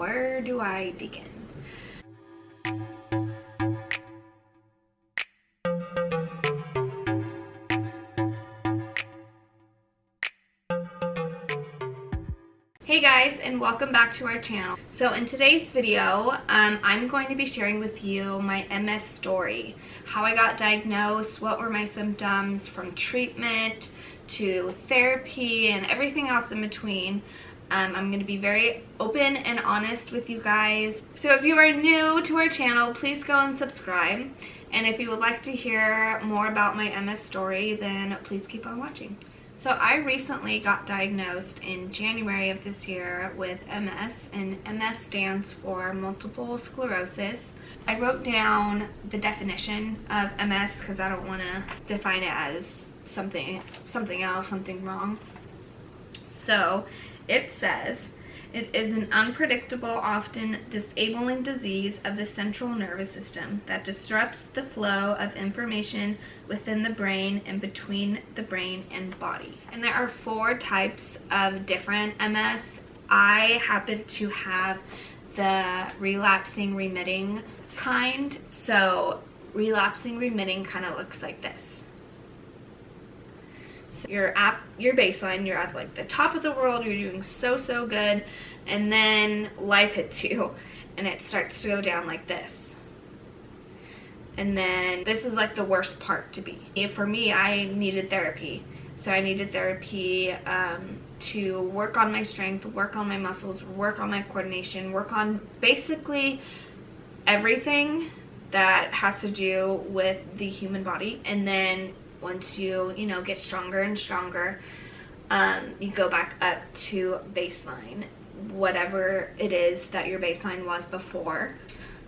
where do I begin? Hey guys, and welcome back to our channel. So in today's video, I'm going to be sharing with you my MS story. How I got diagnosed, what were my symptoms from treatment to therapy and everything else in between. I'm going to be very open and honest with you guys. So if you are new to our channel, please go and subscribe. And if you would like to hear more about my MS story, then please keep on watching. So I recently got diagnosed in January of this year with MS, and MS stands for multiple sclerosis. I wrote down the definition of MS because I don't want to define it as something else, something wrong. So it says, it is an unpredictable, often disabling disease of the central nervous system that disrupts the flow of information within the brain and between the brain and body. And there are 4 types of different MS. I happen to have the relapsing remitting kind. So relapsing remitting kind of looks like this. So you're at your baseline, you're at like the top of the world, you're doing so good, and then life hits you and it starts to go down like this. And then this is like the worst part to be. For me, I needed therapy. So I needed therapy to work on my strength, work on my muscles, work on my coordination, work on basically everything that has to do with the human body. And then once you get stronger and stronger, you go back up to baseline, whatever it is that your baseline was before.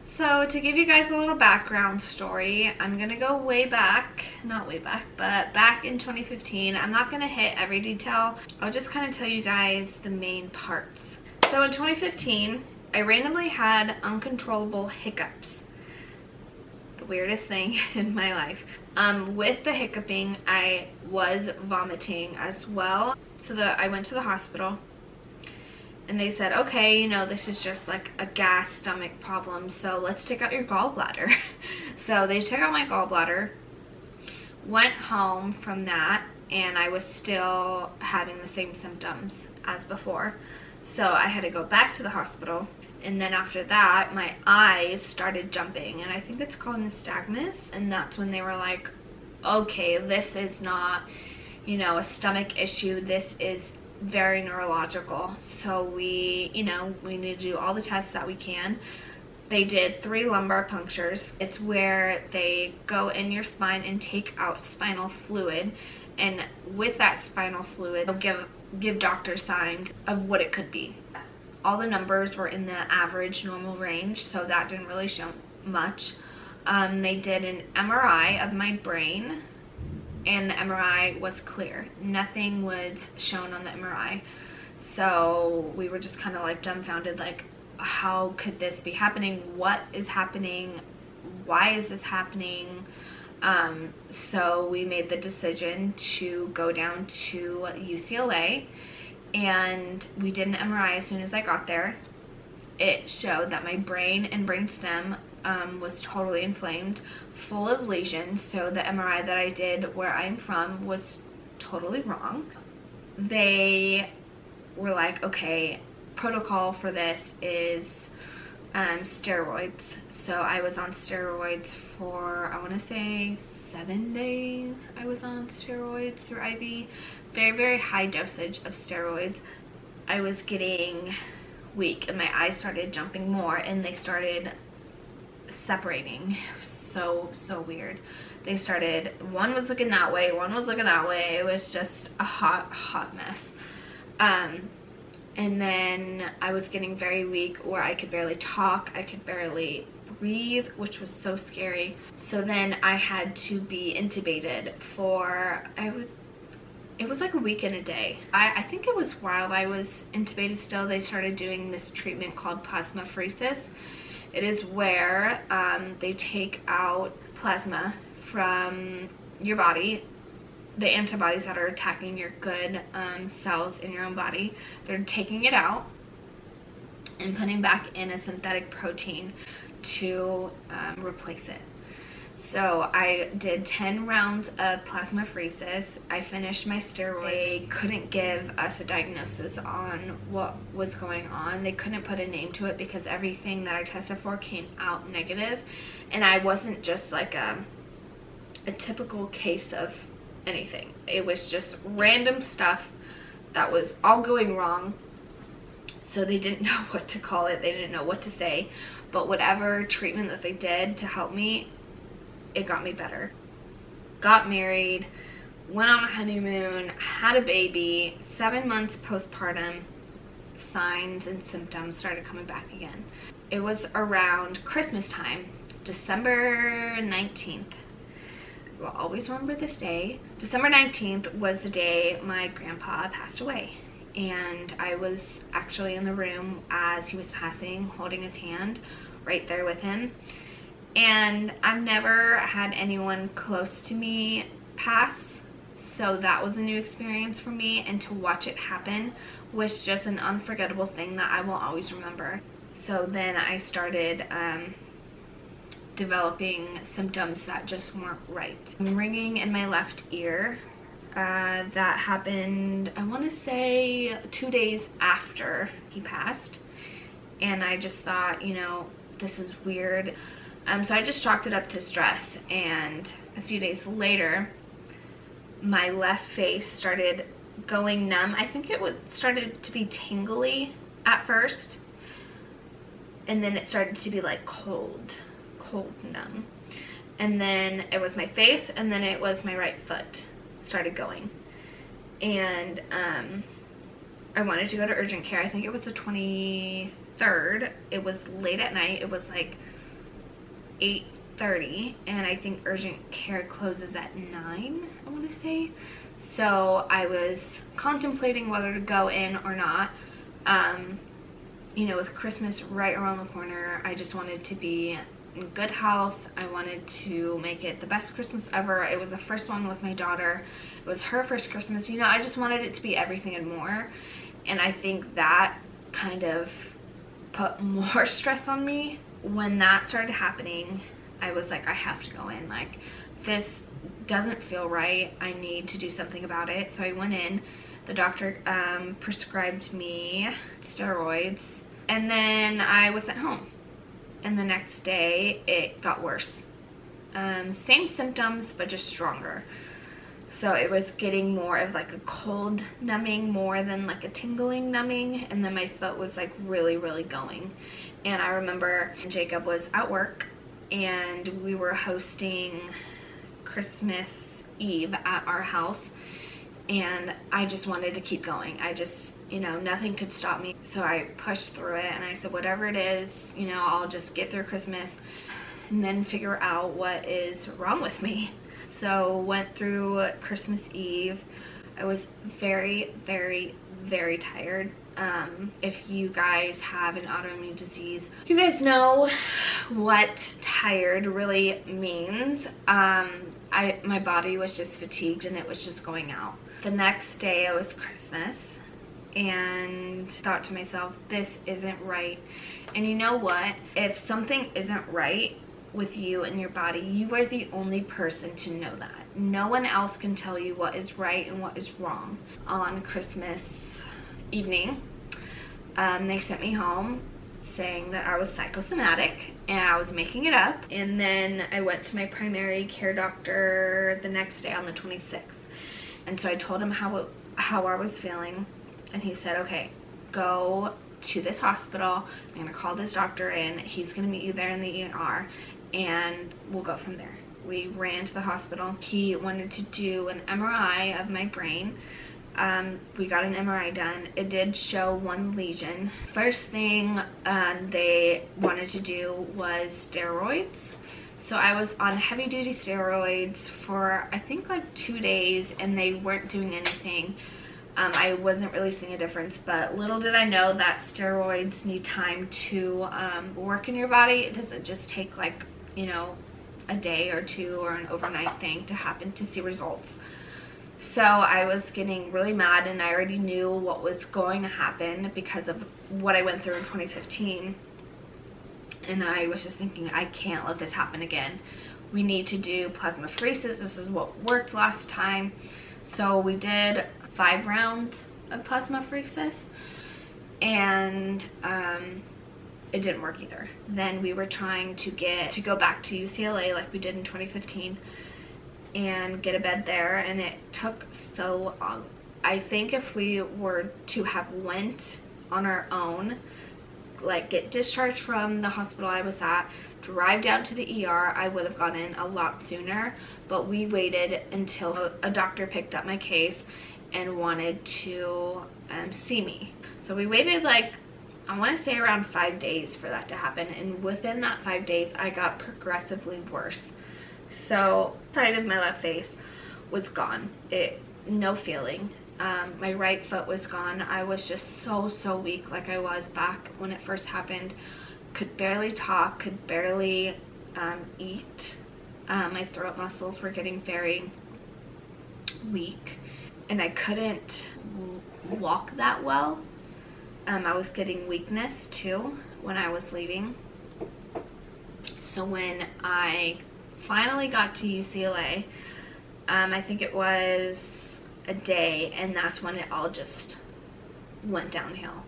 So to give you guys a little background story, I'm gonna go way back, not way back, but back in 2015. I'm not gonna hit every detail. I'll just kind of tell you guys the main parts. So in 2015, I randomly had uncontrollable hiccups. The weirdest thing in my life. With the hiccuping, I was vomiting as well. So I went to the hospital and they said, okay, this is just like a gas stomach problem, so let's take out your gallbladder. So they took out my gallbladder, went home from that, and I was still having the same symptoms as before. So I had to go back to the hospital. And then after that, my eyes started jumping, and I think it's called nystagmus. And that's when they were like, okay, this is not, a stomach issue. This is very neurological. So we need to do all the tests that we can. They did 3 lumbar punctures. It's where they go in your spine and take out spinal fluid. And with that spinal fluid, they'll give doctors signs of what it could be. All the numbers were in the average normal range, so that didn't really show much. They did an MRI of my brain, and the MRI was clear. Nothing was shown on the MRI. So we were just kind of like dumbfounded, like, how could this be happening? What is happening? Why is this happening? So we made the decision to go down to UCLA. And we did an MRI as soon as I got there. It showed that my brain and brainstem was totally inflamed, full of lesions. So the MRI that I did where I'm from was totally wrong. They were like, okay, protocol for this is steroids. So I was on steroids for, I want to say 7 days. I was on steroids through IV. Very high dosage of steroids. I was getting weak and my eyes started jumping more and they started separating. So weird. They started, one was looking that way, one was looking that way. It was just a hot mess. And then I was getting very weak where I could barely talk, I could barely breathe, which was so scary. So then I had to be intubated for, it was like a week and a day. I think it was while I was intubated still, they started doing this treatment called Plasmapheresis. It is where they take out plasma from your body, the antibodies that are attacking your good cells in your own body. They're taking it out, and putting back in a synthetic protein to replace it. So I did 10 rounds of plasmapheresis. I finished my steroid. They couldn't give us a diagnosis on what was going on. They couldn't put a name to it because everything that I tested for came out negative. And I wasn't just like a typical case of anything. It was just random stuff that was all going wrong. So they didn't know what to call it. They didn't know what to say. But whatever treatment that they did to help me, it got me better. Got married, went on a honeymoon, had a baby. 7 months postpartum, signs and symptoms started coming back again. It was around Christmas time, December 19th. I will always remember this day. December 19th was the day my grandpa passed away. And I was actually in the room as he was passing, holding his hand right there with him. And I've never had anyone close to me pass, so that was a new experience for me, and to watch it happen was just an unforgettable thing that I will always remember. So then I started developing symptoms that just weren't right. Ringing in my left ear, that happened, I want to say 2 days after he passed, and I just thought, you know, this is weird. So I just chalked it up to stress, and a few days later, my left face started going numb. I think it started to be tingly at first, and then it started to be like cold numb. And then it was my face, and then it was my right foot started going. And I wanted to go to urgent care. I think it was the 23rd. It was late at night. It was like 8:30, and I think urgent care closes at 9, I want to say. So I was contemplating whether to go in or not. You know, with Christmas right around the corner, I just wanted to be in good health. I wanted to make it the best Christmas ever. It was the first one with my daughter. It was her first Christmas. You know, I just wanted it to be everything and more. And I think that kind of put more stress on me. When that started happening, I was like, I have to go in. Like, this doesn't feel right. I need to do something about it. So I went in. The doctor prescribed me steroids, and then I was sent home. And the next day, it got worse. Same symptoms, but just stronger. So it was getting more of like a cold numbing more than like a tingling numbing. And then my foot was like really, really going. And I remember Jacob was at work, and we were hosting Christmas Eve at our house. And I just wanted to keep going. I just, you know, nothing could stop me. So I pushed through it, and I said, whatever it is, you know, I'll just get through Christmas and then figure out what is wrong with me. So went through Christmas Eve. I was very, very, very tired. If you guys have an autoimmune disease, you guys know what tired really means. My body was just fatigued, and it was just going out. The next day it was Christmas, and thought to myself, this isn't right. And you know what? If something isn't right with you and your body, you are the only person to know that. No one else can tell you what is right and what is wrong. On Christmas evening, they sent me home saying that I was psychosomatic and I was making it up. And then I went to my primary care doctor the next day on the 26th. And so I told him how I was feeling, and he said, okay, go to this hospital. I'm gonna call this doctor in. He's gonna meet you there in the ER, and we'll go from there. We ran to the hospital. He wanted to do an MRI of my brain. We got an MRI done. It did show one lesion. First thing they wanted to do was steroids. So I was on heavy duty steroids for I think like 2 days, and they weren't doing anything. I wasn't really seeing a difference, but little did I know that steroids need time to work in your body. It doesn't just take like, you know, a day or two or an overnight thing to happen to see results. So I was getting really mad, and I already knew what was going to happen because of what I went through in 2015. And I was just thinking, I can't let this happen again. We need to do plasmapheresis. This is what worked last time. So we did 5 rounds of plasmapheresis, and it didn't work either. Then we were trying to go back to UCLA like we did in 2015 and get a bed there, and it took so long. I think if we were to have went on our own, like get discharged from the hospital I was at, drive down to the ER, I would have gotten in a lot sooner. But we waited until a doctor picked up my case and wanted to see me. So we waited, like, I want to say around 5 days for that to happen, and within that 5 days I got progressively worse. So side of my left face was gone, no feeling. My right foot was gone. I was just so weak, like I was back when it first happened. Could barely talk, could barely eat. My throat muscles were getting very weak, and I couldn't walk that well. I was getting weakness too when I was leaving. So when I finally got to UCLA, I think it was a day, and that's when it all just went downhill.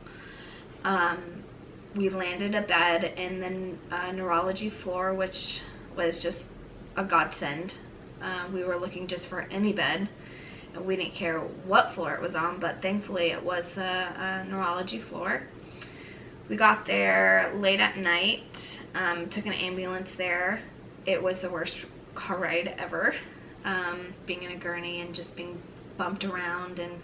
We landed a bed in the neurology floor, which was just a godsend. We were looking just for any bed. We didn't care what floor it was on, but thankfully it was the neurology floor. We got there late at night, took an ambulance there. It was the worst car ride ever, being in a gurney and just being bumped around, and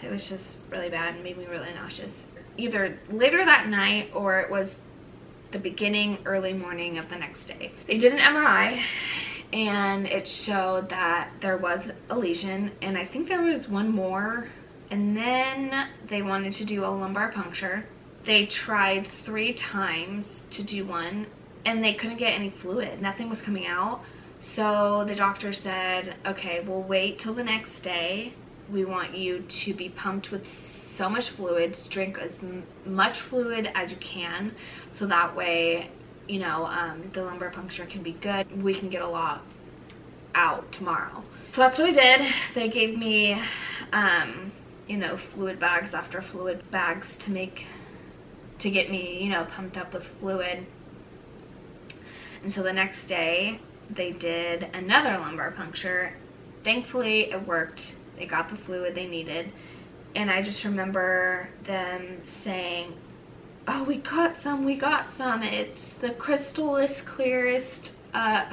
it was just really bad and made me really nauseous. Either later that night or it was the early morning of the next day. They did an MRI, and it showed that there was a lesion, and I think there was one more, and then they wanted to do a lumbar puncture. They tried 3 times to do one, and they couldn't get any fluid. Nothing was coming out. So the doctor said, okay, we'll wait till the next day. We want you to be pumped with so much fluid, drink as much fluid as you can, so that way, you know, the lumbar puncture can be good. We can get a lot out tomorrow. So that's what I did. They gave me, you know, fluid bags after fluid bags to get me, you know, pumped up with fluid. And so the next day they did another lumbar puncture. Thankfully it worked. They got the fluid they needed. And I just remember them saying, oh, we got some. It's the crystalist, clearest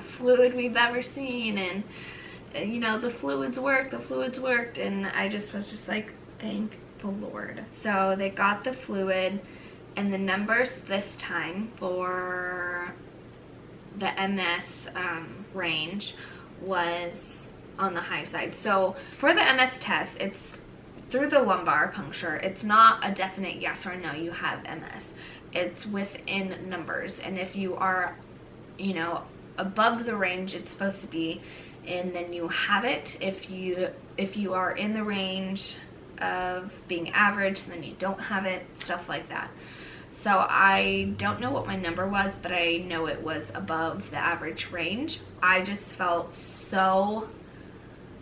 fluid we've ever seen. And, you know, the fluids worked. And I just was just like, thank the Lord. So they got the fluid, and the numbers this time for the MS range was on the high side. So for the MS test, it's through the lumbar puncture. It's not a definite yes or no you have MS. It's within numbers, and if you are, you know, above the range it's supposed to be, and then you have it. If you are in the range of being average, then you don't have it, stuff like that. So I don't know what my number was, but I know it was above the average range. I just felt so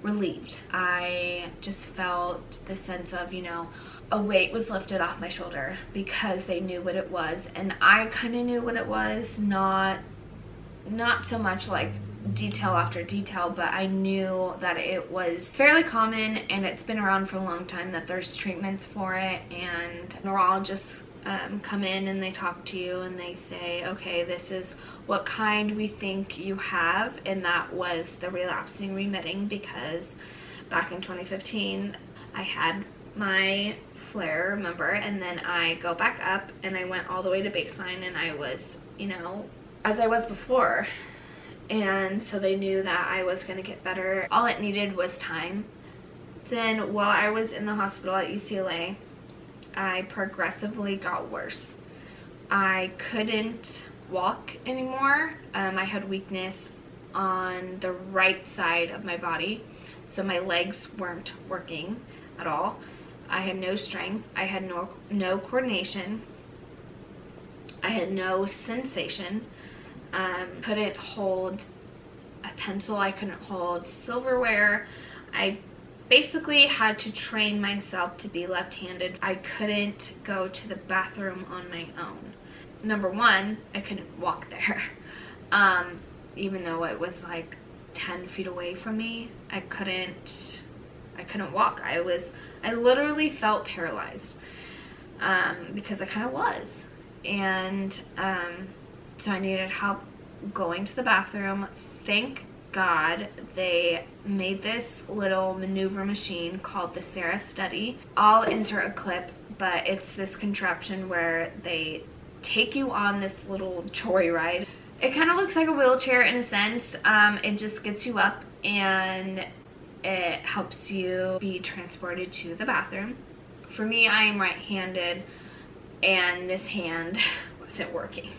relieved. I just felt the sense of, you know, a weight was lifted off my shoulder because they knew what it was, and I kind of knew what it was, not so much like detail after detail, but I knew that it was fairly common, and it's been around for a long time, that there's treatments for it, and neurologists come in and they talk to you and they say, okay, this is what kind we think you have. And that was the relapsing remitting, because back in 2015 I had my flare, remember, and then I go back up and I went all the way to baseline, and I was, you know, as I was before. And so they knew that I was going to get better. All it needed was time. Then while I was in the hospital at UCLA, I progressively got worse. I couldn't walk anymore. I had weakness on the right side of my body. So my legs weren't working at all. I had no strength. I had no coordination. I had no sensation. Couldn't hold a pencil. I couldn't hold silverware. I basically had to train myself to be left-handed. I couldn't go to the bathroom on my own. Number one, I couldn't walk there. Even though it was like 10 feet away from me, I couldn't walk. I literally felt paralyzed, because I kind of was. And so I needed help going to the bathroom. Thank God they made this little maneuver machine called the Sarah Study. I'll insert a clip, but it's this contraption where they take you on this little joyride. It kind of looks like a wheelchair in a sense. It just gets you up and it helps you be transported to the bathroom. For me, I am right-handed, and this hand wasn't working.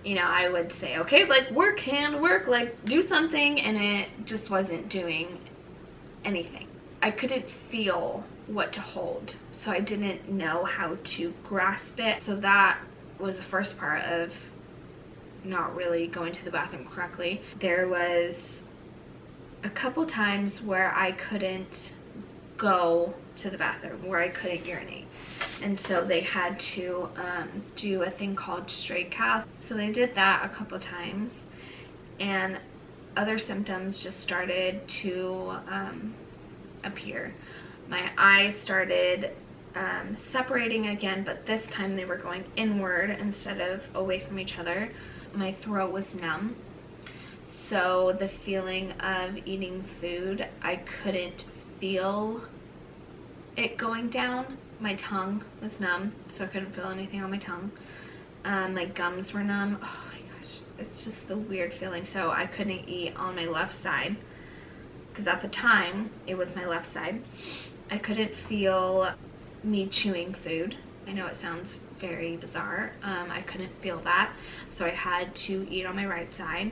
You know, I would say, okay, like, work, hand, work, like, do something, and it just wasn't doing anything. I couldn't feel what to hold, so I didn't know how to grasp it. So that was the first part of not really going to the bathroom correctly. There was a couple times where I couldn't go to the bathroom, where I couldn't urinate. And so they had to do a thing called straight cath. So they did that a couple times, and other symptoms just started to appear. My eyes started separating again, but this time they were going inward instead of away from each other. My throat was numb. So the feeling of eating food, I couldn't feel it going down. My tongue was numb, so I couldn't feel anything on my tongue. My gums were numb. Oh my gosh, it's just the weird feeling. So I couldn't eat on my left side, because at the time it was my left side. I couldn't feel me chewing food. I know it sounds very bizarre. I couldn't feel that, so I had to eat on my right side.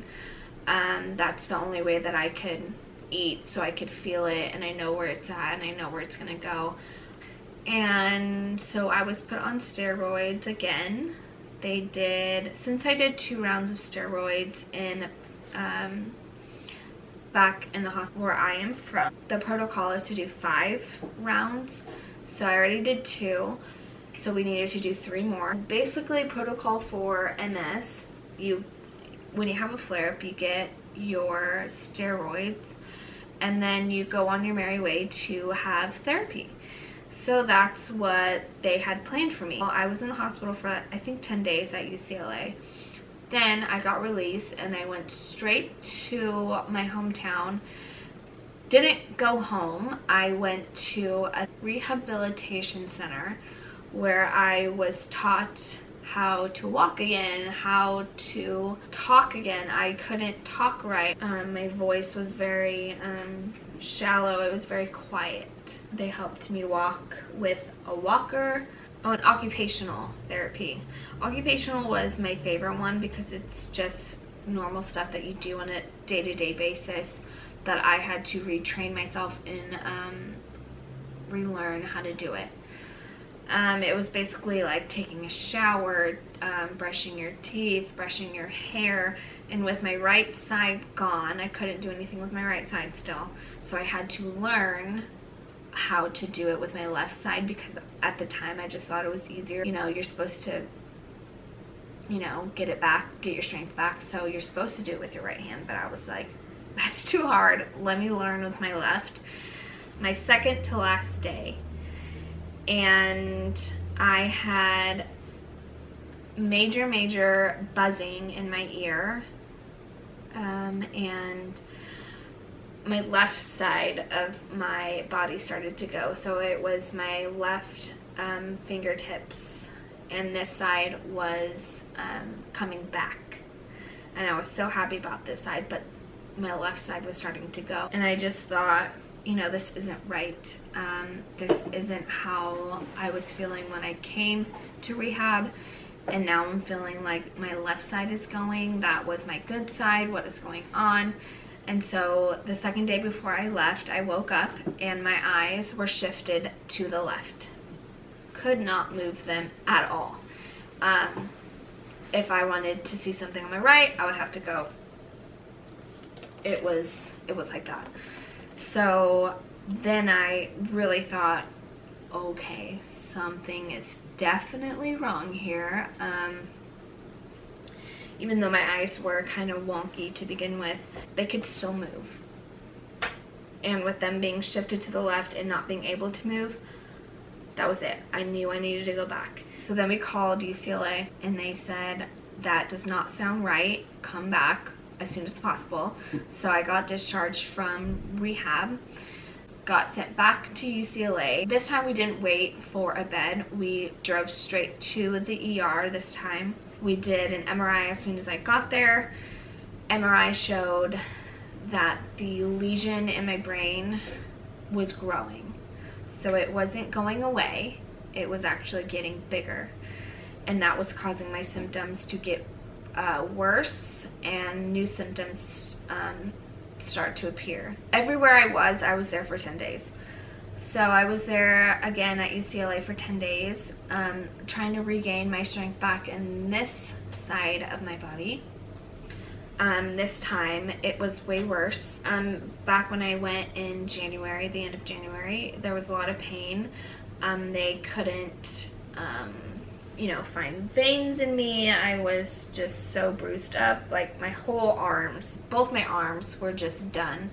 That's the only way that I could eat, so I could feel it and I know where it's at and I know where it's gonna go. And so I was put on steroids again. Since I did 2 rounds of steroids in back in the hospital where I am from, the protocol is to do 5 rounds. So I already did 2, so we needed to do 3 more. Basically, protocol for MS, when you have a flare-up, you get your steroids, and then you go on your merry way to have therapy. So that's what they had planned for me. Well, I was in the hospital for, I think, 10 days at UCLA. Then I got released and I went straight to my hometown. Didn't go home. I went to a rehabilitation center where I was taught how to walk again, how to talk again. I couldn't talk right. My voice was very shallow. It was very quiet. They helped me walk with a walker. Oh, and occupational therapy. Occupational was my favorite one because it's just normal stuff that you do on a day-to-day basis that I had to retrain myself in, relearn how to do it. It was basically like taking a shower, brushing your teeth, brushing your hair, and with my right side gone, I couldn't do anything with my right side still. So I had to learn how to do it with my left side because at the time I just thought it was easier. You know, you're supposed to, you know, get it back, get your strength back, so you're supposed to do it with your right hand, but I was like, that's too hard. Let me learn with my left. My second to last day. And I had major buzzing in my ear, and my left side of my body started to go. So it was my left fingertips, and this side was coming back. And I was so happy about this side, but my left side was starting to go. And I just thought, you know, this isn't right. This isn't how I was feeling when I came to rehab, and now I'm feeling like my left side is going. That was my good side. What is going on? And so the second day before I left, I woke up and my eyes were shifted to the left. Could not move them at all. If I wanted to see something on my right, I would have to go. It was like that. So then I really thought, okay, something is definitely wrong here. Even though my eyes were kind of wonky to begin with, they could still move. And with them being shifted to the left and not being able to move, that was it. I knew I needed to go back. So then we called UCLA and they said, that does not sound right. Come back as soon as possible. So I got discharged from rehab, got sent back to UCLA. This time we didn't wait for a bed. We drove straight to the ER this time. We did an MRI as soon as I got there. MRI showed that the lesion in my brain was growing. So it wasn't going away. It was actually getting bigger. And that was causing my symptoms to get worse, and new symptoms start to appear. Everywhere I was there for 10 days. So I was there again at UCLA for 10 days, trying to regain my strength back in this side of my body. This time it was way worse. Back when I went in January, the end of January, there was a lot of pain. They couldn't find veins in me. I was just so bruised up, like my whole arms, both my arms were just done.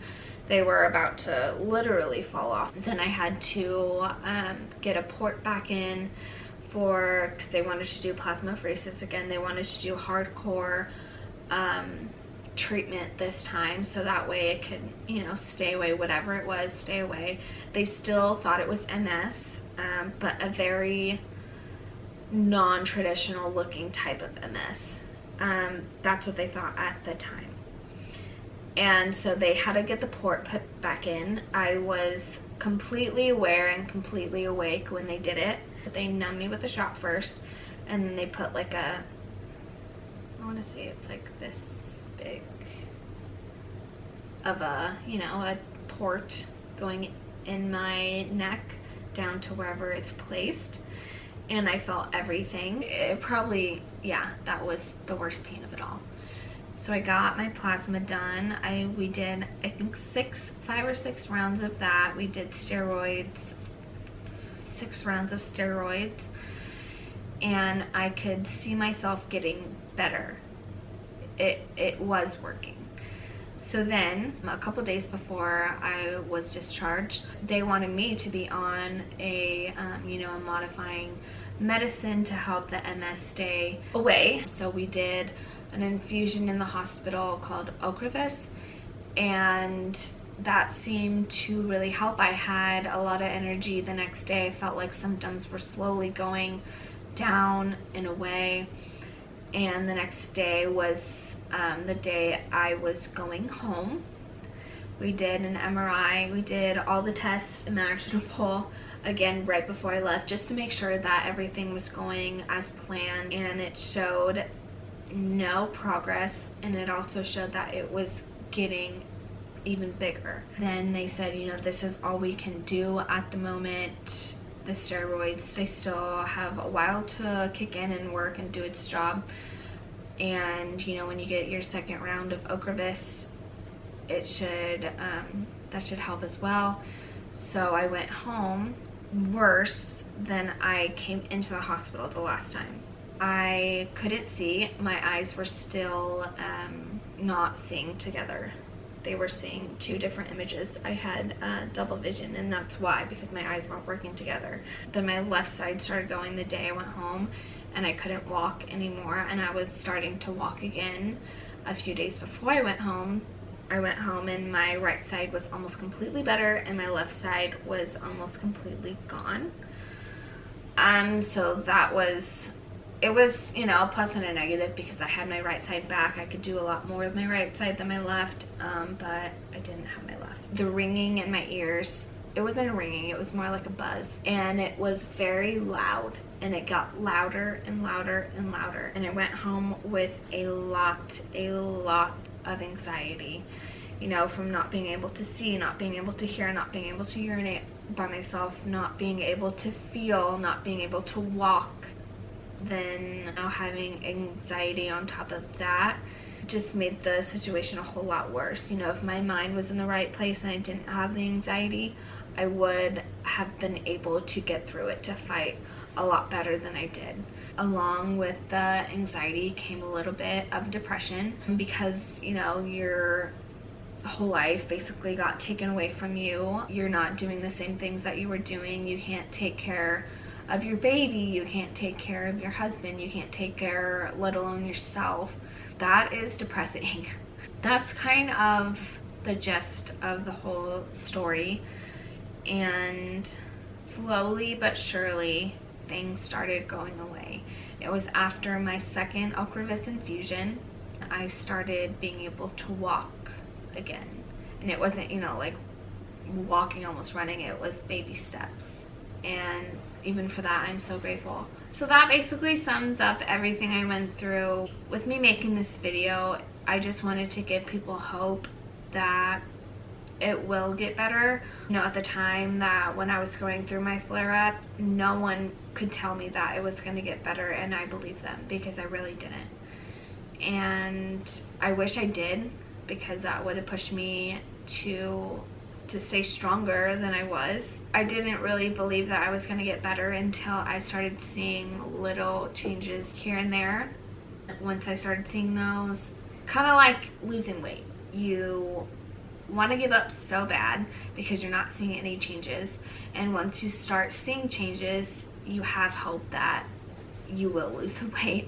They were about to literally fall off. Then I had to get a port back in because they wanted to do plasmapheresis again. They wanted to do hardcore treatment this time, so that way it could, stay away, whatever it was, stay away. They still thought it was MS, but a very non-traditional looking type of MS. That's what they thought at the time. And so they had to get the port put back in. I was completely aware and completely awake when they did it. They numbed me with a shot first, and then they put like I want to say it's like this big of a port going in my neck down to wherever it's placed. And I felt everything. It probably, that was the worst pain of it all. So I got my plasma done. We did, I think, 5 or 6 rounds of that. We did steroids, 6 rounds of steroids. And I could see myself getting better. It was working. So then, a couple days before I was discharged, they wanted me to be on a modifying medicine to help the MS stay away. So we did an infusion in the hospital called xoxo, and that seemed to really help. I had a lot of energy the next day. I felt like symptoms were slowly going down and away, and the next day was the day I was going home. We did an MRI, we did all the tests imaginable again right before I left, just to make sure that everything was going as planned, and it showed no progress, and it also showed that it was getting even bigger. Then they said, this is all we can do at the moment. The steroids, they still have a while to kick in and work and do its job. And when you get your second round of xoxo, it should that should help as well. So I went home worse than I came into the hospital the last time. I couldn't see. My eyes were still not seeing together. They were seeing 2 different images. I had double vision, and that's why, because my eyes weren't working together. Then my left side started going the day I went home, and I couldn't walk anymore, and I was starting to walk again a few days before I went home. I went home and my right side was almost completely better, and my left side was almost completely gone. So that was, it was, a plus and a negative, because I had my right side back. I could do a lot more with my right side than my left, but I didn't have my left. The ringing in my ears, it wasn't a ringing, it was more like a buzz, and it was very loud, and it got louder and louder and louder, and I went home with a lot of anxiety, you know, from not being able to see, not being able to hear, not being able to urinate by myself, not being able to feel, not being able to walk. Then now having anxiety on top of that just made the situation a whole lot worse. You know, if my mind was in the right place and I didn't have the anxiety, I would have been able to get through it, to fight a lot better than I did. Along with the anxiety came a little bit of depression, because, you know, your whole life basically got taken away from you. You're not doing the same things that you were doing. You can't take care of your baby, you can't take care of your husband, you can't take care, let alone yourself. That is depressing. That's kind of the gist of the whole story. And slowly but surely things started going away. It was after my second Ocrevus infusion I started being able to walk again. And it wasn't, you know, like walking, almost running. It was baby steps. And even for that, I'm so grateful. So that basically sums up everything I went through. With me making this video, I just wanted to give people hope that it will get better. You know, at the time that when I was going through my flare-up, no one could tell me that it was going to get better, and I believed them because I really didn't. And I wish I did, because that would have pushed me to stay stronger than I was. I didn't really believe that I was going to get better until I started seeing little changes here and there. Once I started seeing those, kind of like losing weight. You want to give up so bad because you're not seeing any changes, and once you start seeing changes, you have hope that you will lose the weight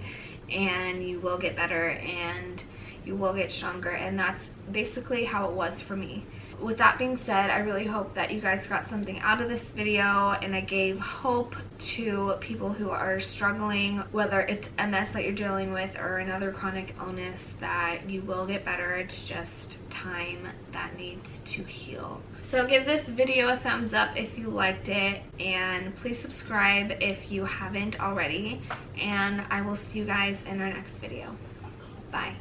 and you will get better and you will get stronger. And that's basically how it was for me. With that being said, I really hope that you guys got something out of this video, and I gave hope to people who are struggling, whether it's MS that you're dealing with or another chronic illness, that you will get better. It's just time that needs to heal. So give this video a thumbs up if you liked it, and please subscribe if you haven't already, and I will see you guys in our next video. Bye.